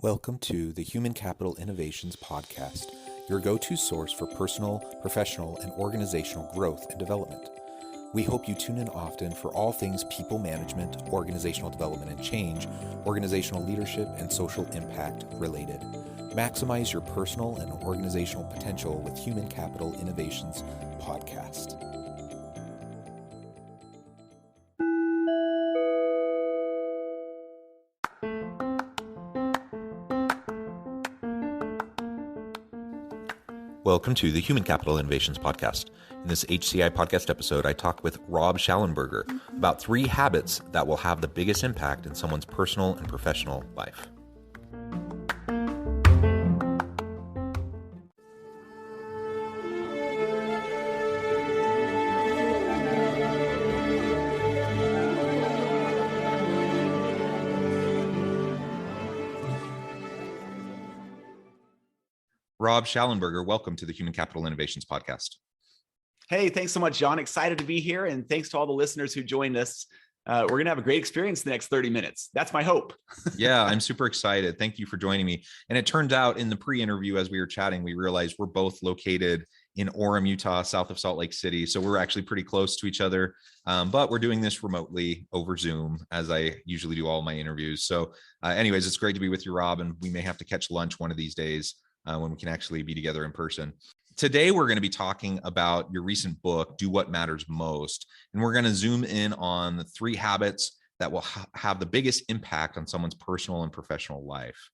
Welcome to the Human Capital Innovations Podcast, your go-to source for personal, professional, and organizational growth and development. We hope you tune in often for all things people management, organizational development and change, organizational leadership, and social impact related. Maximize your personal and organizational potential with Human Capital Innovations Podcast. Welcome to the Human Capital Innovations Podcast. In this HCI podcast episode, I talk with Rob Schallenberger about 3 habits that will have the biggest impact in someone's personal and professional life. Rob Schallenberger, welcome to the Human Capital Innovations Podcast. Hey, thanks so much, John. Excited to be here. And thanks to all the listeners who joined us. We're going to have a great experience the next 30 minutes. That's my hope. Yeah, I'm super excited. Thank you for joining me. And it turned out in the pre-interview, as we were chatting, we realized we're both located in Orem, Utah, south of Salt Lake City. So we're actually pretty close to each other. But we're doing this remotely over Zoom, as I usually do all my interviews. So anyways, it's great to be with you, Rob. And we may have to catch lunch one of these days when we can actually be together in person. Today, we're going to be talking about your recent book, Do What Matters Most. And we're going to zoom in on the 3 habits that will have the biggest impact on someone's personal and professional life.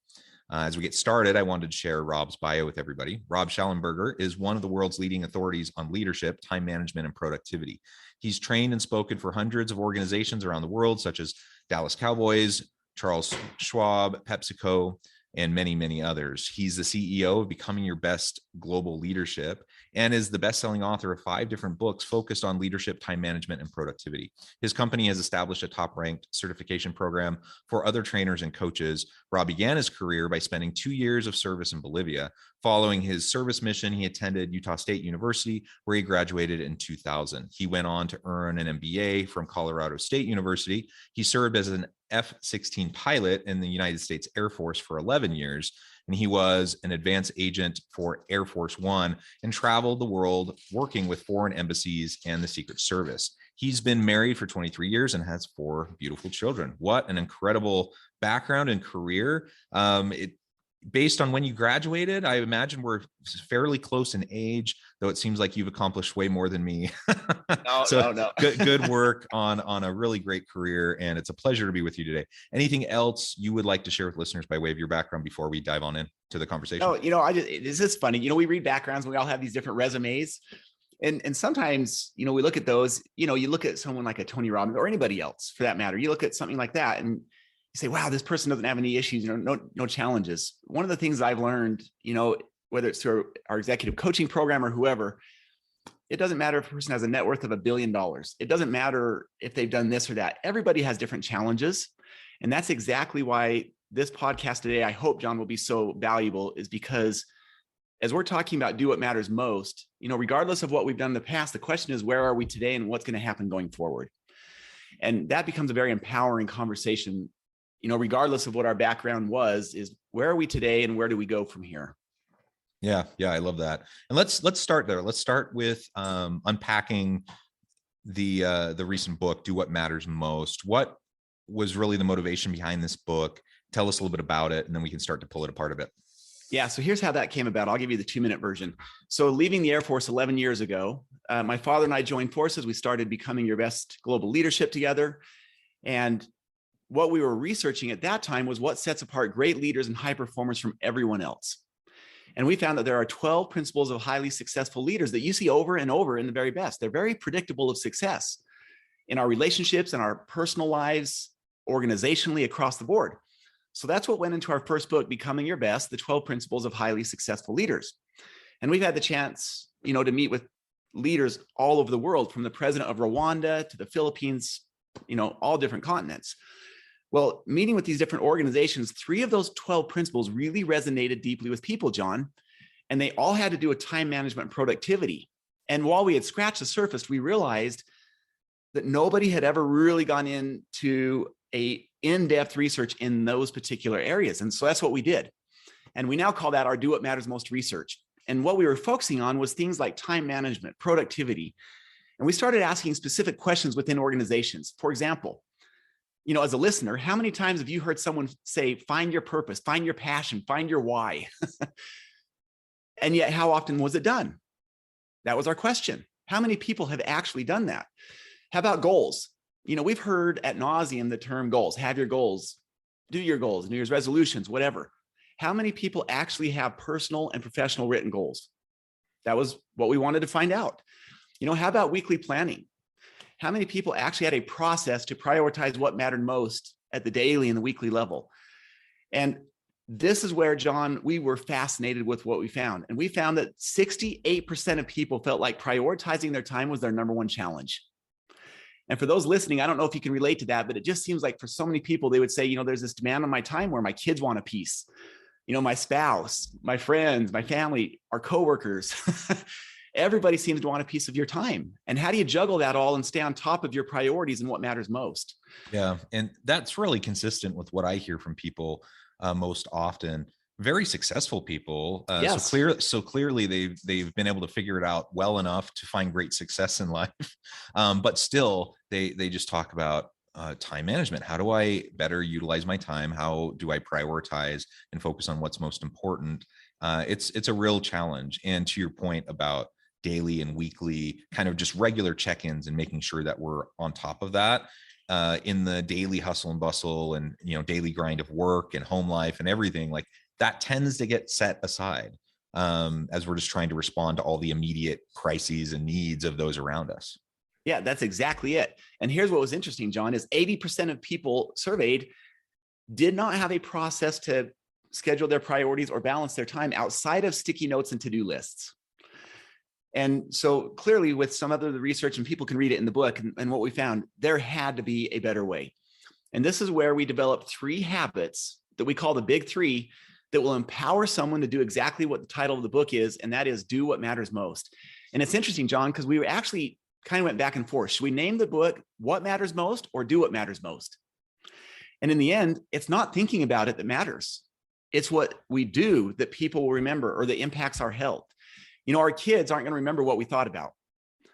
As we get started, I wanted to share Rob's bio with everybody. Rob Schallenberger is one of the world's leading authorities on leadership, time management, and productivity. He's trained and spoken for hundreds of organizations around the world, such as Dallas Cowboys, Charles Schwab, PepsiCo, and many, many others. He's the CEO of Becoming Your Best Global Leadership and is the best-selling author of 5 different books focused on leadership, time management, and productivity. His company has established a top-ranked certification program for other trainers and coaches. Rob began his career by spending 2 years of service in Bolivia. Following his service mission, he attended Utah State University, where he graduated in 2000. He went on to earn an MBA from Colorado State University. He served as an F-16 pilot in the United States Air Force for 11 years, and he was an advanced agent for Air Force One and traveled the world working with foreign embassies and the Secret Service. He's been married for 23 years and has 4 beautiful children. What an incredible background and career. Based on when you graduated, I imagine we're fairly close in age, though it seems like you've accomplished way more than me. No. Good work on a really great career, and it's a pleasure to be with you today. Anything else you would like to share with listeners by way of your background before we dive on into the conversation? No, it's just funny. We read backgrounds and we all have these different resumes. And sometimes, we look at those, you look at someone like a Tony Robbins or anybody else for that matter. You look at something like that and you say, wow, this person doesn't have any issues, no challenges. One of the things I've learned, whether it's through our executive coaching program or whoever, it doesn't matter if a person has a net worth of $1 billion. It doesn't matter if they've done this or that. Everybody has different challenges. And that's exactly why this podcast today, I hope, John, will be so valuable, is because as we're talking about do what matters most, regardless of what we've done in the past, the question is, where are we today and what's going to happen going forward? And that becomes a very empowering conversation. Regardless of what our background was, is where are we today and where do we go from here? Yeah, I love that. And let's start there. Let's start with unpacking the recent book, Do What Matters Most. What was really the motivation behind this book? Tell us a little bit about it, and then we can start to pull it apart a bit. Yeah, so here's how that came about. I'll give you the 2-minute version. So leaving the Air Force 11 years ago, my father and I joined forces. We started Becoming Your Best Global Leadership together. And what we were researching at that time was what sets apart great leaders and high performers from everyone else. And we found that there are 12 principles of highly successful leaders that you see over and over in the very best. They're very predictable of success in our relationships and our personal lives, organizationally, across the board. So that's what went into our first book, Becoming Your Best, the 12 Principles of Highly Successful Leaders. And we've had the chance, to meet with leaders all over the world, from the president of Rwanda to the Philippines, all different continents. Well, meeting with these different organizations, 3 of those 12 principles really resonated deeply with people, John, and they all had to do with time management and productivity. And while we had scratched the surface, we realized that nobody had ever really gone into a in-depth research in those particular areas. And so that's what we did. And we now call that our Do What Matters Most research. And what we were focusing on was things like time management, productivity. And we started asking specific questions within organizations. For example, as a listener, how many times have you heard someone say, find your purpose, find your passion, find your why? And yet, how often was it done? That was our question. How many people have actually done that? How about goals? We've heard ad nauseum the term goals. Have your goals, do your goals, New Year's resolutions, whatever. How many people actually have personal and professional written goals? That was what we wanted to find out. How about weekly planning? How many people actually had a process to prioritize what mattered most at the daily and the weekly level? And this is where, John, we were fascinated with what we found. And we found that 68% of people felt like prioritizing their time was their number one challenge. And for those listening, I don't know if you can relate to that, but it just seems like for so many people, they would say, there's this demand on my time where my kids want a piece, my spouse, my friends, my family, our coworkers. Everybody seems to want a piece of your time. And how do you juggle that all and stay on top of your priorities and what matters most? Yeah. And that's really consistent with what I hear from people most often. Very successful people. Yes. So clearly they've been able to figure it out well enough to find great success in life. But still they just talk about time management. How do I better utilize my time? How do I prioritize and focus on what's most important? It's a real challenge. And to your point about daily and weekly kind of just regular check-ins and making sure that we're on top of that in the daily hustle and bustle and, daily grind of work and home life and everything, like that tends to get set aside as we're just trying to respond to all the immediate crises and needs of those around us. Yeah, that's exactly it. And here's what was interesting, John, is 80% of people surveyed did not have a process to schedule their priorities or balance their time outside of sticky notes and to-do lists. And so clearly with some other research, and people can read it in the book, and what we found, there had to be a better way. And this is where we developed 3 habits that we call the big 3 that will empower someone to do exactly what the title of the book is, and that is Do What Matters Most. And it's interesting, John, because we actually kind of went back and forth. Should we name the book What Matters Most or Do What Matters Most? And in the end, it's not thinking about it that matters. It's what we do that people will remember or that impacts our health. Our kids aren't going to remember what we thought about.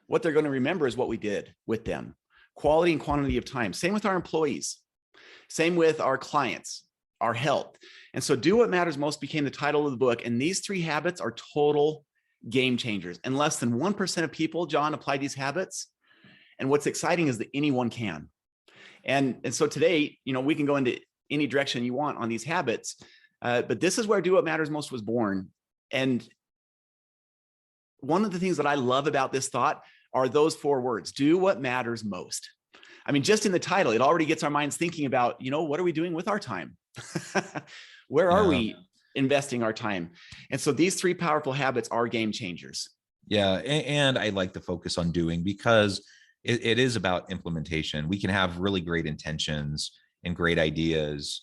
What they're going to remember is what we did with them. Quality and quantity of time. Same with our employees. Same with our clients, our health. And so Do What Matters Most became the title of the book. And these 3 habits are total game changers. And less than 1% of people, John, apply these habits. And what's exciting is that anyone can. And so today, we can go into any direction you want on these habits. But this is where Do What Matters Most was born. And one of the things that I love about this thought are those 4 words, do what matters most. I mean, just in the title, it already gets our minds thinking about, what are we doing with our time? Where are we investing our time? And so these 3 powerful habits are game changers. Yeah. And I like to focus on doing because it is about implementation. We can have really great intentions and great ideas,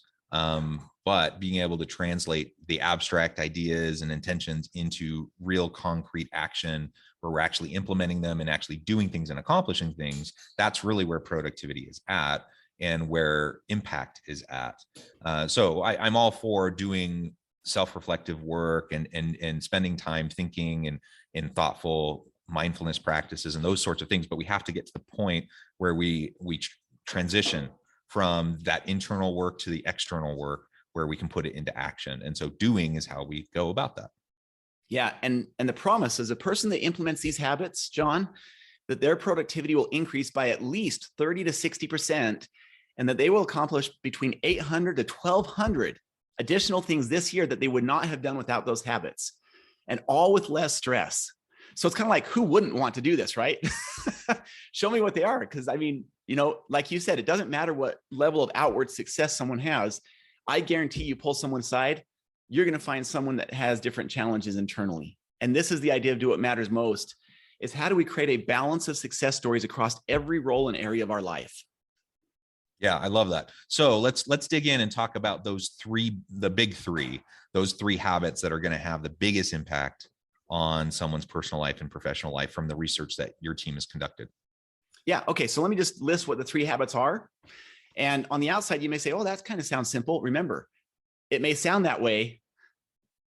but being able to translate the abstract ideas and intentions into real concrete action where we're actually implementing them and actually doing things and accomplishing things, that's really where productivity is at and where impact is at. So I'm all for doing self-reflective work and spending time thinking and in thoughtful mindfulness practices and those sorts of things. But we have to get to the point where we transition from that internal work to the external work where we can put it into action. And so doing is how we go about that. Yeah. And the promise is a person that implements these habits, John, that their productivity will increase by at least 30 to 60%, and that they will accomplish between 800 to 1,200 additional things this year that they would not have done without those habits, and all with less stress. So it's kind of like, who wouldn't want to do this, right? Show me what they are. Because I mean, like you said, it doesn't matter what level of outward success someone has. I guarantee you pull someone aside, you're going to find someone that has different challenges internally. And this is the idea of Do What Matters Most, is how do we create a balance of success stories across every role and area of our life? Yeah, I love that. So let's dig in and talk about those 3, the big 3, those 3 habits that are going to have the biggest impact on someone's personal life and professional life from the research that your team has conducted. Yeah. Okay. So let me just list what the 3 habits are. And on the outside, you may say, oh, that kind of sounds simple. Remember, it may sound that way,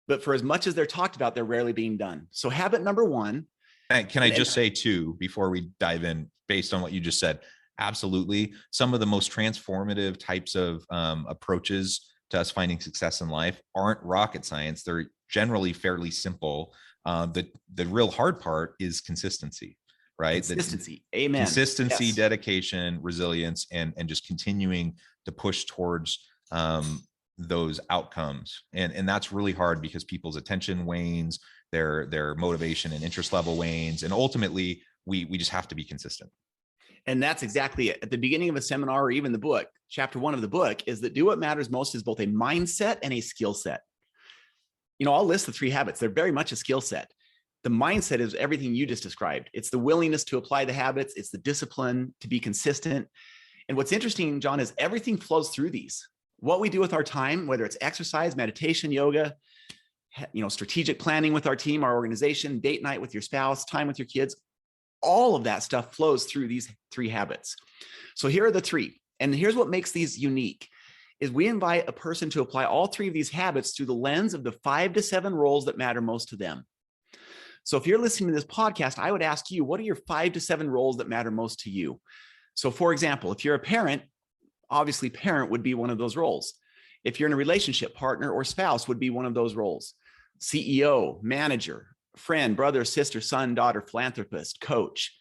but for as much as they're talked about, they're rarely being done. So habit number one. And can I just say too, before we dive in, based on what you just said, absolutely. Some of the most transformative types of approaches to us finding success in life aren't rocket science. They're generally fairly simple. The real hard part is consistency, right? Consistency. Amen. Consistency, yes. Dedication, resilience, and just continuing to push towards those outcomes. And that's really hard because people's attention wanes, their motivation and interest level wanes. And ultimately, we just have to be consistent. And that's exactly it. At the beginning of a seminar, or even the book, chapter 1 of the book is that do what matters most is both a mindset and a skill set. You know, I'll list the 3 habits. They're very much a skill set. The mindset is everything you just described. It's the willingness to apply the habits. It's the discipline to be consistent. And what's interesting, John, is everything flows through these. What we do with our time, whether it's exercise, meditation, yoga, you know, strategic planning with our team, our organization, date night with your spouse, time with your kids, all of that stuff flows through these 3 habits. So here are the 3. And here's what makes these unique is we invite a person to apply all 3 of these habits through the lens of the 5 to 7 roles that matter most to them. So if you're listening to this podcast, I would ask you, what are your 5 to 7 roles that matter most to you? So for example, if you're a parent, obviously parent would be one of those roles. If you're in a relationship, partner or spouse would be one of those roles. CEO, manager, friend, brother, sister, son, daughter, philanthropist, coach,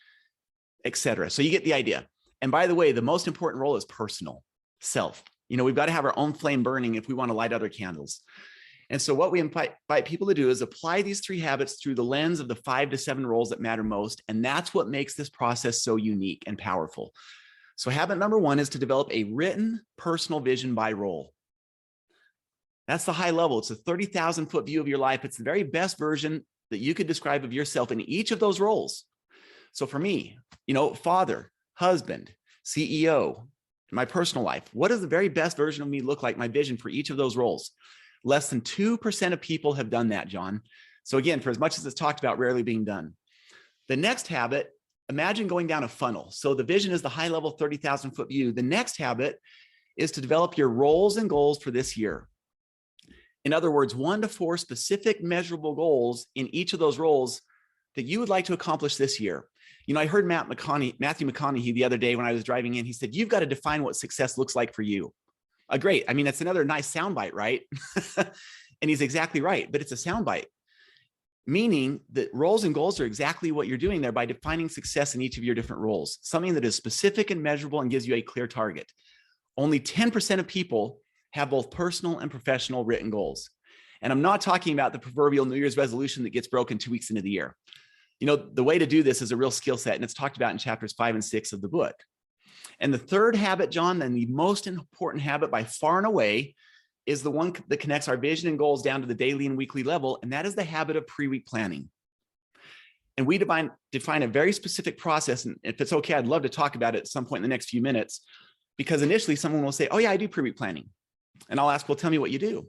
etc. So you get the idea. And by the way, the most important role is personal, self. You know, we've got to have our own flame burning if we want to light other candles. And so what we invite people to do is apply these 3 habits through the lens of the 5 to 7 roles that matter most. And that's what makes this process so unique and powerful. So habit number 1 is to develop a written personal vision by role. That's the high level. It's a 30,000 foot view of your life. It's the very best version that you could describe of yourself in each of those roles. So for me, you know, father, husband, CEO, my personal life, what does the very best version of me look like, my vision for each of those roles? Less than 2% of people have done that, John. So again, for as much as it's talked about, rarely being done. The next habit, imagine going down a funnel. So the vision is the high level 30,000 foot view. The next habit is to develop your roles and goals for this year. In other words, 1 to 4 specific measurable goals in each of those roles that you would like to accomplish this year. You know, I heard Matthew McConaughey the other day when I was driving in, he said, you've got to define what success looks like for you. Great. I mean, that's another nice soundbite, right? And he's exactly right, but it's a soundbite, meaning that roles and goals are exactly what you're doing there by defining success in each of your different roles, something that is specific and measurable and gives you a clear target. Only 10% of people have both personal and professional written goals. And I'm not talking about the proverbial New Year's resolution that gets broken 2 weeks into the year. You know, the way to do this is a real skill set, and it's talked about in chapters 5 and 6 of the book. And the third habit, John, and the most important habit by far and away, is the one that connects our vision and goals down to the daily and weekly level, and that is the habit of pre-week planning. And we define a very specific process, and if it's okay, I'd love to talk about it at some point in the next few minutes, because initially someone will say, oh yeah, I do pre-week planning. And I'll ask, well, tell me what you do.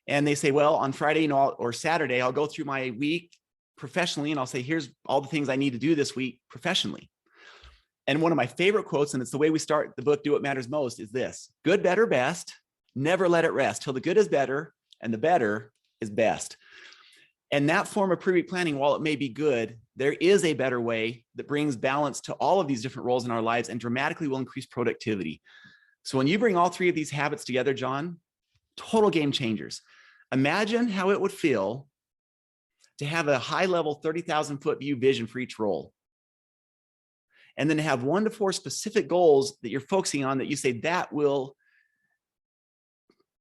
And they say, well, on Friday, you know, or Saturday, I'll go through my week professionally, and I'll say, here's all the things I need to do this week professionally. And one of my favorite quotes, and it's the way we start the book, Do What Matters Most, is this: good, better, best, never let it rest till the good is better and the better is best. And that form of pre-week planning, while it may be good, there is a better way that brings balance to all of these different roles in our lives and dramatically will increase productivity. So when you bring all 3 of these habits together, John, total game changers. Imagine how it would feel to have a high level 30,000 foot view vision for each role. And then have 1 to 4 specific goals that you're focusing on that you say that will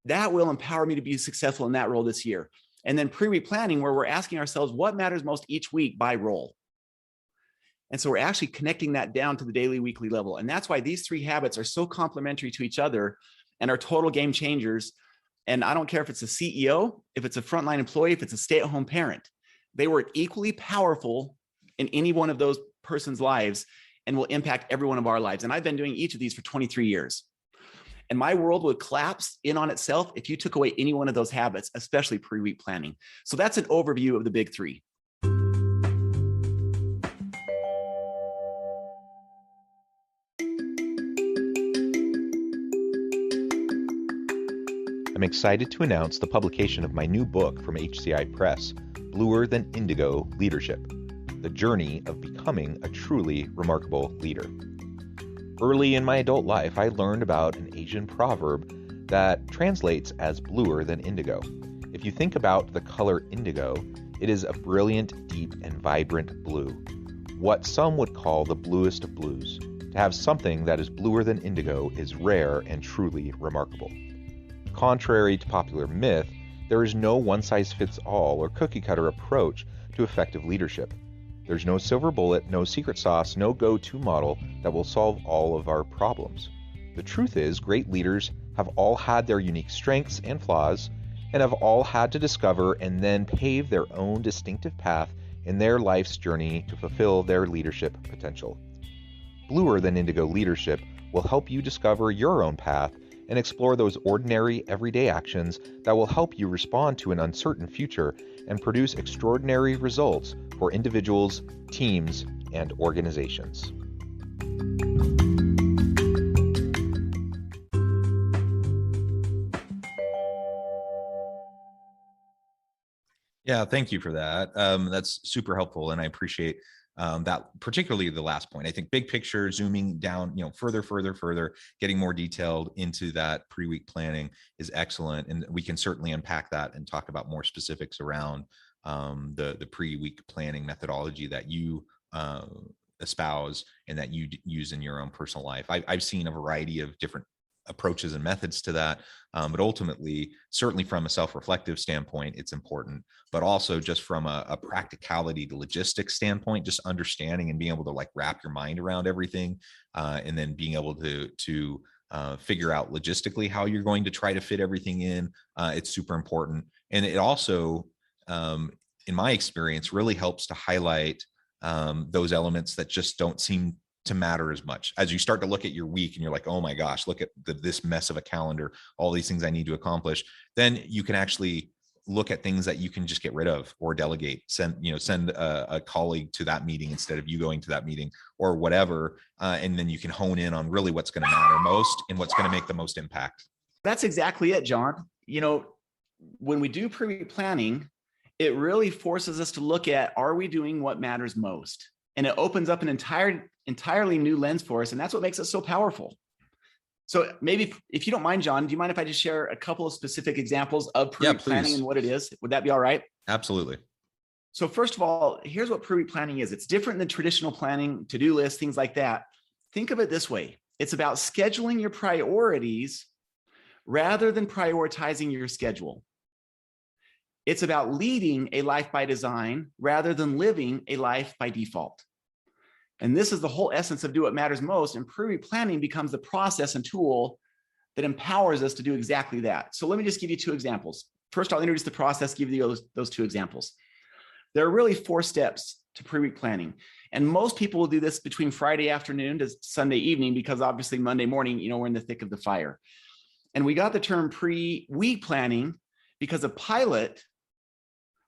empower me to be successful in that role this year. And then pre-week planning, where we're asking ourselves what matters most each week by role. And so we're actually connecting that down to the daily, weekly level. And that's why these 3 habits are so complementary to each other and are total game changers. And I don't care if it's a CEO, if it's a frontline employee, if it's a stay-at-home parent, they work equally powerful in any one of those person's lives and will impact every one of our lives. And I've been doing each of these for 23 years. And my world would collapse in on itself if you took away any one of those habits, especially pre-week planning. So that's an overview of the big 3. I'm excited to announce the publication of my new book from HCI Press, Bluer Than Indigo Leadership: The Journey of Becoming a Truly Remarkable Leader. Early in my adult life, I learned about an Asian proverb that translates as bluer than indigo. If you think about the color indigo, it is a brilliant, deep, and vibrant blue, what some would call the bluest of blues. To have something that is bluer than indigo is rare and truly remarkable. Contrary to popular myth, there is no one-size-fits-all or cookie-cutter approach to effective leadership. There's no silver bullet, no secret sauce, no go-to model that will solve all of our problems. The truth is, great leaders have all had their unique strengths and flaws, and have all had to discover and then pave their own distinctive path in their life's journey to fulfill their leadership potential. Bluer Than Indigo Leadership will help you discover your own path and explore those ordinary, everyday actions that will help you respond to an uncertain future and produce extraordinary results for individuals, teams, and organizations. Yeah, thank you for that. That's super helpful, and I appreciate that, particularly the last point. I think big picture, zooming down, further, getting more detailed into that pre-week planning is excellent, and we can certainly unpack that and talk about more specifics around the pre-week planning methodology that you espouse and that you use in your own personal life. I've seen a variety of different approaches and methods to that, but ultimately, certainly from a self-reflective standpoint, it's important, but also just from a practicality to logistics standpoint, just understanding and being able to wrap your mind around everything, and then being able to figure out logistically how you're going to try to fit everything in. It's super important, and it also, in my experience, really helps to highlight those elements that just don't seem to matter as much. As you start to look at your week and you're like, oh my gosh, look at this mess of a calendar, all these things I need to accomplish, then you can actually look at things that you can just get rid of or delegate, send a colleague to that meeting instead of you going to that meeting or whatever. And then you can hone in on really what's going to matter most and what's going to make the most impact. That's exactly it, John. When we do pre-week planning, it really forces us to look at, are we doing what matters most? And it opens up an entirely new lens for us. And that's what makes it so powerful. So maybe, if you don't mind, John, do you mind if I just share a couple of specific examples of pre-week planning and what it is? Would that be all right? Absolutely. So first of all, here's what pre-week planning is. It's different than traditional planning, to-do lists, things like that. Think of it this way. It's about scheduling your priorities rather than prioritizing your schedule. It's about leading a life by design rather than living a life by default. And this is the whole essence of do what matters most. And pre-week planning becomes the process and tool that empowers us to do exactly that. So let me just give you two examples. First, I'll introduce the process, give you those two examples. There are really 4 steps to pre-week planning. And most people will do this between Friday afternoon to Sunday evening, because obviously Monday morning, we're in the thick of the fire. And we got the term pre-week planning because a pilot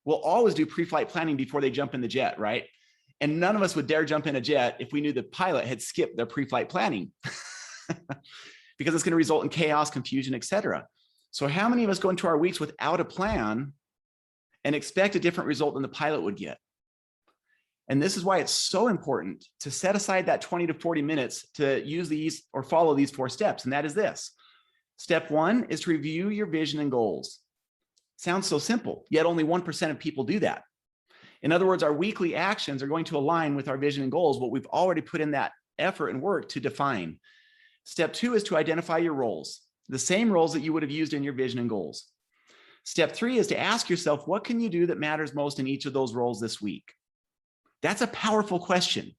will always do pre-flight planning before they jump in the jet, right? And none of us would dare jump in a jet if we knew the pilot had skipped their pre-flight planning because it's going to result in chaos, confusion, etc. So how many of us go into our weeks without a plan and expect a different result than the pilot would get? And this is why it's so important to set aside that 20 to 40 minutes to use these or follow these 4 steps. And that is this. Step 1 is to review your vision and goals. Sounds so simple, yet only 1% of people do that. In other words, our weekly actions are going to align with our vision and goals, what we've already put in that effort and work to define. Step 2 is to identify your roles, the same roles that you would have used in your vision and goals. Step 3 is to ask yourself, what can you do that matters most in each of those roles this week? That's a powerful question,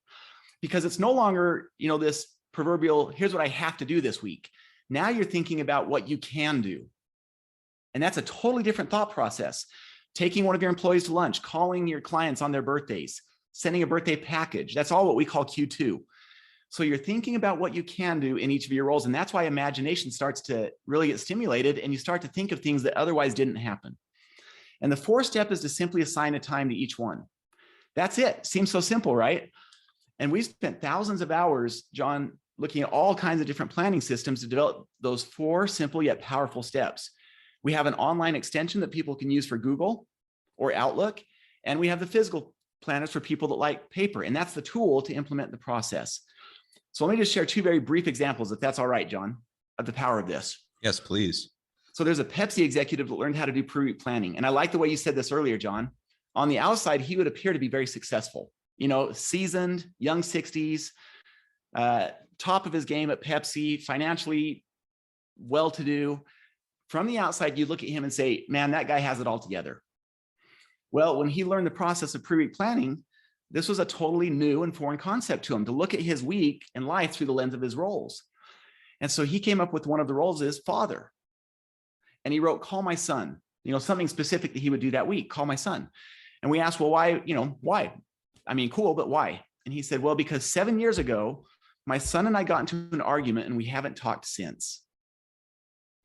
because it's no longer, this proverbial, here's what I have to do this week. Now you're thinking about what you can do. And that's a totally different thought process. Taking one of your employees to lunch, calling your clients on their birthdays, sending a birthday package. That's all what we call Q2. So you're thinking about what you can do in each of your roles. And that's why imagination starts to really get stimulated, and you start to think of things that otherwise didn't happen. And the 4th step is to simply assign a time to each one. That's it. Seems so simple, right? And we've spent thousands of hours, John, looking at all kinds of different planning systems to develop those 4 simple yet powerful steps. We have an online extension that people can use for Google or Outlook. And we have the physical planners for people that like paper. And that's the tool to implement the process. So let me just share two very brief examples, if that's all right, John, of the power of this. Yes, please. So there's a Pepsi executive that learned how to do pre-week planning. And I like the way you said this earlier, John. On the outside, he would appear to be very successful, you know, seasoned, young 60s, top of his game at Pepsi, financially well-to-do. From the outside, you look at him and say, man, that guy has it all together. Well, when he learned the process of pre-week planning, this was a totally new and foreign concept to him, to look at his week and life through the lens of his roles. And so he came up with one of the roles as father. And he wrote, call my son, you know, something specific that he would do that week, call my son. And we asked, well, why, you know, why? I mean, cool, but why? And he said, well, because 7 years ago, my son and I got into an argument and we haven't talked since.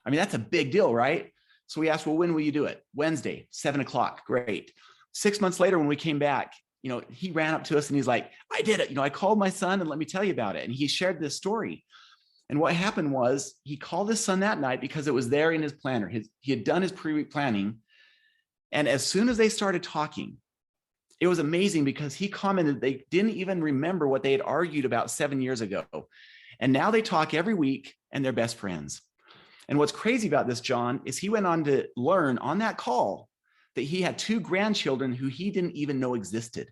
I mean, that's a big deal, right? So we asked, well, when will you do it? Wednesday, 7 o'clock. Great. 6 months later, when we came back, you know, he ran up to us and he's like, I did it. You know, I called my son and let me tell you about it. And he shared this story. And what happened was he called his son that night because it was there in his planner. He had done his pre-week planning. And as soon as they started talking, it was amazing because he commented they didn't even remember what they had argued about 7 years ago. And now they talk every week and they're best friends. And what's crazy about this, John, is he went on to learn on that call that he had 2 grandchildren who he didn't even know existed.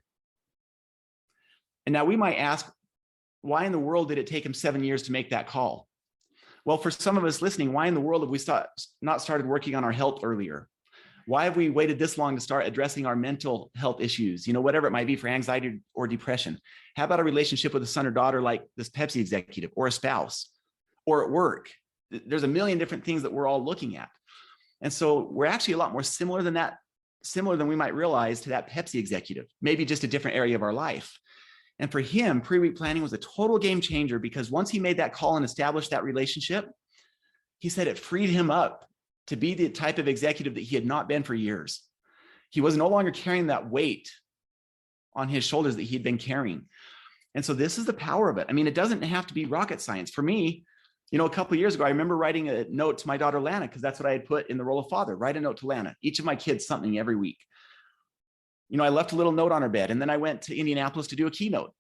And now we might ask, why in the world did it take him 7 years to make that call? Well, for some of us listening, why in the world have we not started working on our health earlier? Why have we waited this long to start addressing our mental health issues, you know, whatever it might be, for anxiety or depression? How about a relationship with a son or daughter like this Pepsi executive, or a spouse, or at work? There's a million different things that we're all looking at. And so we're actually a lot more similar than we might realize to that Pepsi executive, maybe just a different area of our life. And for him, pre-week planning was a total game changer, because once he made that call and established that relationship, he said it freed him up to be the type of executive that he had not been for years. He was no longer carrying that weight on his shoulders that he'd been carrying. And so this is the power of it. I mean, it doesn't have to be rocket science. For me, you know, a couple of years ago, I remember writing a note to my daughter, Lana, because that's what I had put in the role of father, write a note to Lana, each of my kids something every week. You know, I left a little note on her bed, and then I went to Indianapolis to do a keynote.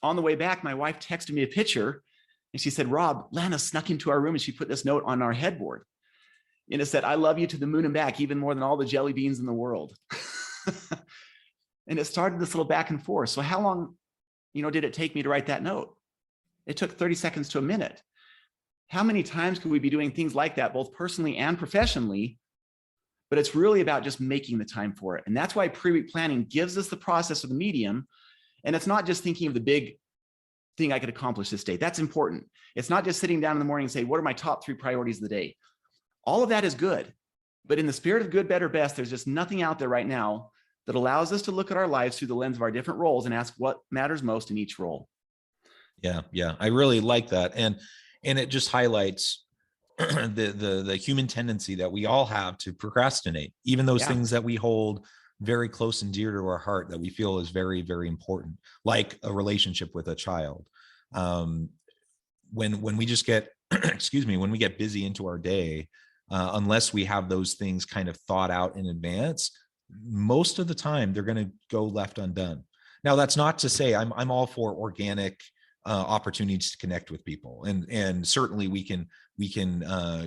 On the way back, my wife texted me a picture and she said, Rob, Lana snuck into our room and she put this note on our headboard. And it said, I love you to the moon and back, even more than all the jelly beans in the world. And it started this little back and forth. So how long, you know, did it take me to write that note? It took 30 seconds to a minute. How many times could we be doing things like that, both personally and professionally? But it's really about just making the time for it. And that's why pre-week planning gives us the process of the medium. And it's not just thinking of the big thing I could accomplish this day. That's important. It's not just sitting down in the morning and say, what are my top 3 priorities of the day? All of that is good. But in the spirit of good, better, best, there's just nothing out there right now that allows us to look at our lives through the lens of our different roles and ask what matters most in each role. Yeah. I really like that. And it just highlights the human tendency that we all have to procrastinate, even those things that we hold very close and dear to our heart, that we feel is very, very important, like a relationship with a child. When we just get, when we get busy into our day, unless we have those things kind of thought out in advance, most of the time they're going to go left undone. Now, that's not to say I'm all for organic opportunities to connect with people, and certainly we can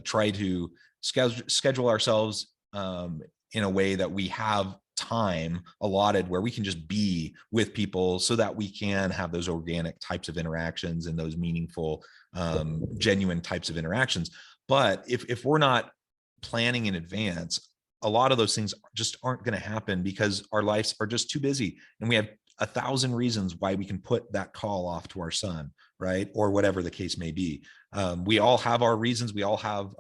try to schedule ourselves in a way that we have time allotted where we can just be with people, so that we can have those organic types of interactions and those meaningful, genuine types of interactions. But if we're not planning in advance, a lot of those things just aren't going to happen, because our lives are just too busy, and we have 1,000 reasons why we can put that call off to our son, right? Or whatever the case may be. We all have our reasons. We all have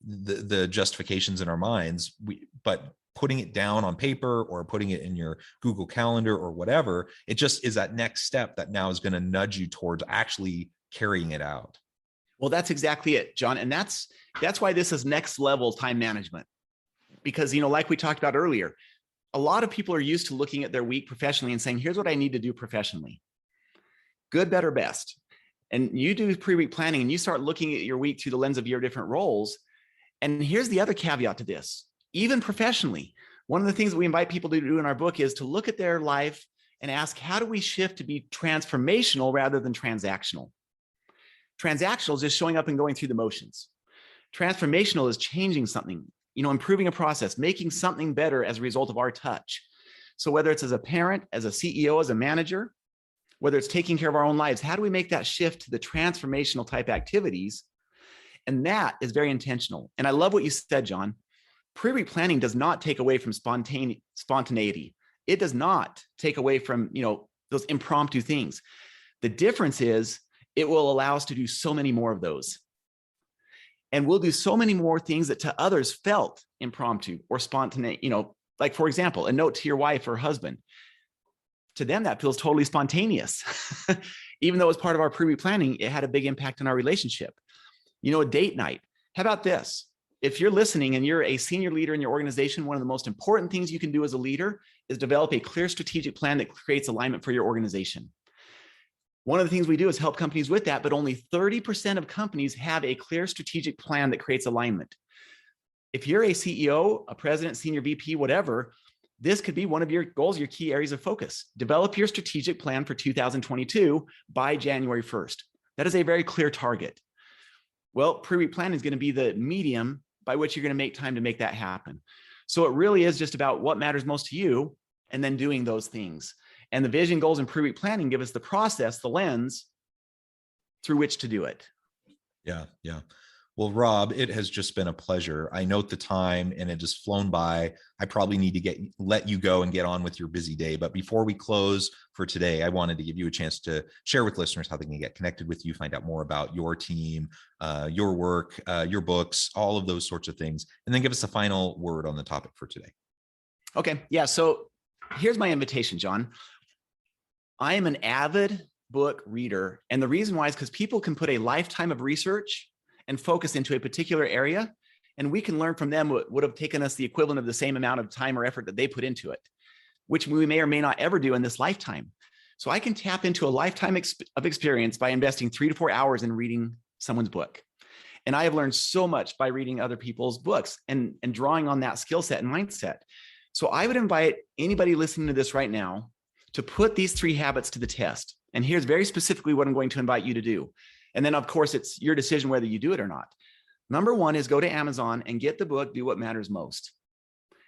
the justifications in our minds. But putting it down on paper or putting it in your Google Calendar or whatever, it just is that next step that now is going to nudge you towards actually carrying it out. Well, that's exactly it, John. And that's why this is next level time management. Because, you know, like we talked about earlier, a lot of people are used to looking at their week professionally and saying, here's what I need to do professionally. Good, better, best. And you do pre-week planning and you start looking at your week through the lens of your different roles. And here's the other caveat to this. Even professionally, one of the things that we invite people to do in our book is to look at their life and ask, how do we shift to be transformational rather than transactional? Transactional is just showing up and going through the motions. Transformational is changing something, improving a process, making something better as a result of our touch. So whether it's as a parent, as a CEO, as a manager, whether it's taking care of our own lives, how do we make that shift to the transformational type activities? And that is very intentional. And I love what you said, John. Pre-week planning does not take away from spontaneity. It does not take away from, those impromptu things. The difference is it will allow us to do so many more of those. And we'll do so many more things that to others felt impromptu or spontaneous, like, for example, a note to your wife or husband. To them, that feels totally spontaneous. Even though it was part of our pre-week planning, it had a big impact on our relationship. A date night. How about this? If you're listening and you're a senior leader in your organization, one of the most important things you can do as a leader is develop a clear strategic plan that creates alignment for your organization. One of the things we do is help companies with that, but only 30% of companies have a clear strategic plan that creates alignment. If you're a CEO, a president, senior VP, whatever, this could be one of your goals, your key areas of focus. Develop your strategic plan for 2022 by January 1st. That is a very clear target. Well, pre-week planning is going to be the medium by which you're going to make time to make that happen. So it really is just about what matters most to you and then doing those things. And the vision, goals, and pre-week planning give us the process, the lens through which to do it. Yeah. Well, Rob, it has just been a pleasure. I note the time and it just flown by. I probably need to let you go and get on with your busy day. But before we close for today, I wanted to give you a chance to share with listeners how they can get connected with you, find out more about your team, your work, your books, all of those sorts of things, and then give us a final word on the topic for today. Okay. Yeah. So here's my invitation, John. I am an avid book reader. And the reason why is because people can put a lifetime of research and focus into a particular area, and we can learn from them what would have taken us the equivalent of the same amount of time or effort that they put into it, which we may or may not ever do in this lifetime. So I can tap into a lifetime of experience by investing 3 to 4 hours in reading someone's book. And I have learned so much by reading other people's books and drawing on that skill set and mindset. So I would invite anybody listening to this right now to put these 3 habits to the test. And here's very specifically what I'm going to invite you to do. And then, of course, it's your decision whether you do it or not. Number 1 is go to Amazon and get the book, Do What Matters Most,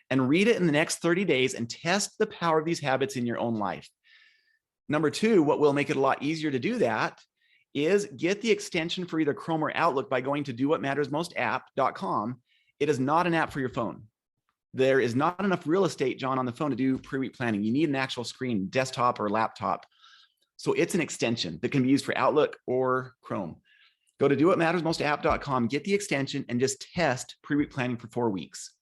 and read it in the next 30 days and test the power of these habits in your own life. Number 2, what will make it a lot easier to do that is get the extension for either Chrome or Outlook by going to dowhatmattersmostapp.com. It is not an app for your phone. There is not enough real estate, John, on the phone to do pre-week planning. You need an actual screen, desktop or laptop. So it's an extension that can be used for Outlook or Chrome. Go to dowhatmattersmostapp.com, get the extension, and just test pre-week planning for 4 weeks.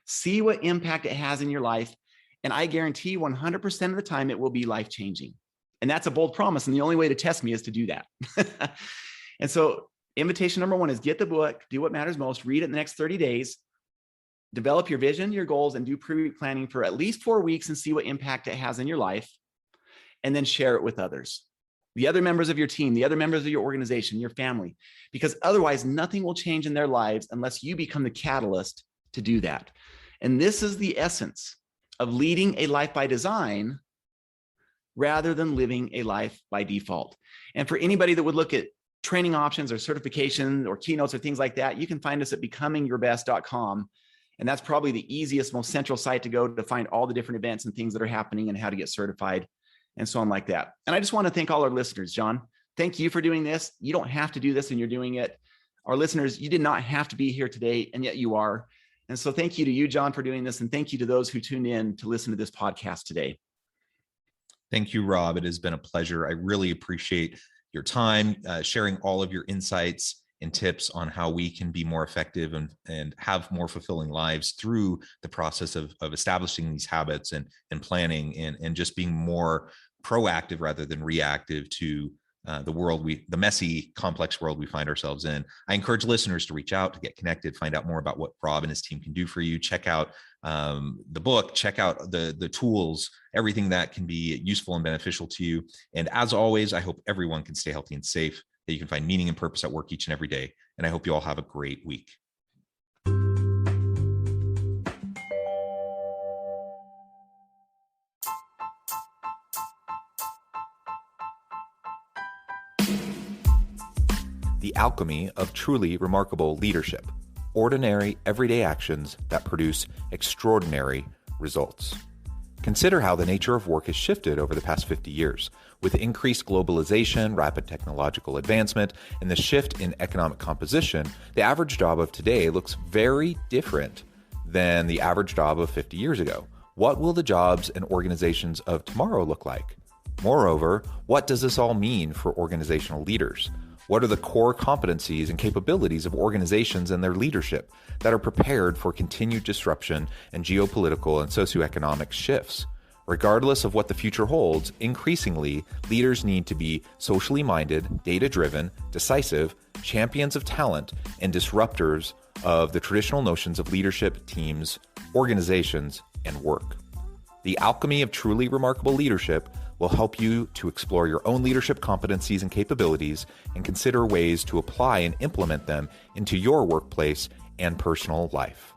See what impact it has in your life. And I guarantee 100% of the time it will be life-changing. And that's a bold promise. And the only way to test me is to do that. And so invitation number 1 is get the book, Do What Matters Most, read it in the next 30 days, develop your vision, your goals, and do pre-week planning for at least 4 weeks and see what impact it has in your life. And then share it with others, the other members of your team, the other members of your organization, your family, because otherwise nothing will change in their lives unless you become the catalyst to do that. And this is the essence of leading a life by design rather than living a life by default. And for anybody that would look at training options or certification or keynotes or things like that, you can find us at becomingyourbest.com. And that's probably the easiest, most central site to go to find all the different events and things that are happening and how to get certified and so on like that. And I just want to thank all our listeners, John. Thank you for doing this. You don't have to do this and you're doing it. Our listeners, you did not have to be here today, and yet you are. And so thank you to you, John, for doing this. And thank you to those who tuned in to listen to this podcast today. Thank you, Rob. It has been a pleasure. I really appreciate your time, sharing all of your insights and tips on how we can be more effective and have more fulfilling lives through the process of establishing these habits and planning and just being more proactive rather than reactive to the messy, complex world we find ourselves in. I encourage listeners to reach out, to get connected, find out more about what Rob and his team can do for you. Check out the book, check out the tools, everything that can be useful and beneficial to you. And as always, I hope everyone can stay healthy and safe, that you can find meaning and purpose at work each and every day. And I hope you all have a great week. The Alchemy of Truly Remarkable Leadership. Ordinary, everyday actions that produce extraordinary results. Consider how the nature of work has shifted over the past 50 years. With increased globalization, rapid technological advancement, and the shift in economic composition, the average job of today looks very different than the average job of 50 years ago. What will the jobs and organizations of tomorrow look like? Moreover, what does this all mean for organizational leaders? What are the core competencies and capabilities of organizations and their leadership that are prepared for continued disruption and geopolitical and socioeconomic shifts? Regardless of what the future holds, increasingly, leaders need to be socially minded, data-driven, decisive, champions of talent, and disruptors of the traditional notions of leadership, teams, organizations, and work. The Alchemy of Truly Remarkable Leadership will help you to explore your own leadership competencies and capabilities and consider ways to apply and implement them into your workplace and personal life.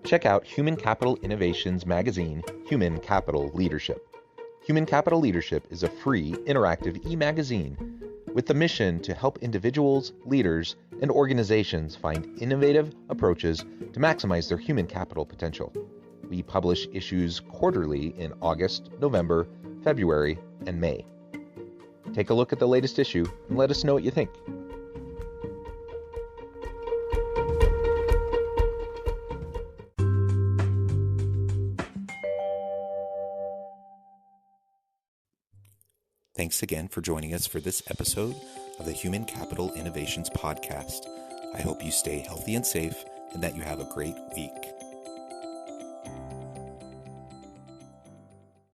Check out Human Capital Innovations magazine, Human Capital Leadership. Human Capital Leadership is a free, interactive e-magazine with the mission to help individuals, leaders, and organizations find innovative approaches to maximize their human capital potential. We publish issues quarterly in August, November, February, and May. Take a look at the latest issue and let us know what you think. Thanks again for joining us for this episode of the Human Capital Innovations Podcast. I hope you stay healthy and safe and that you have a great week.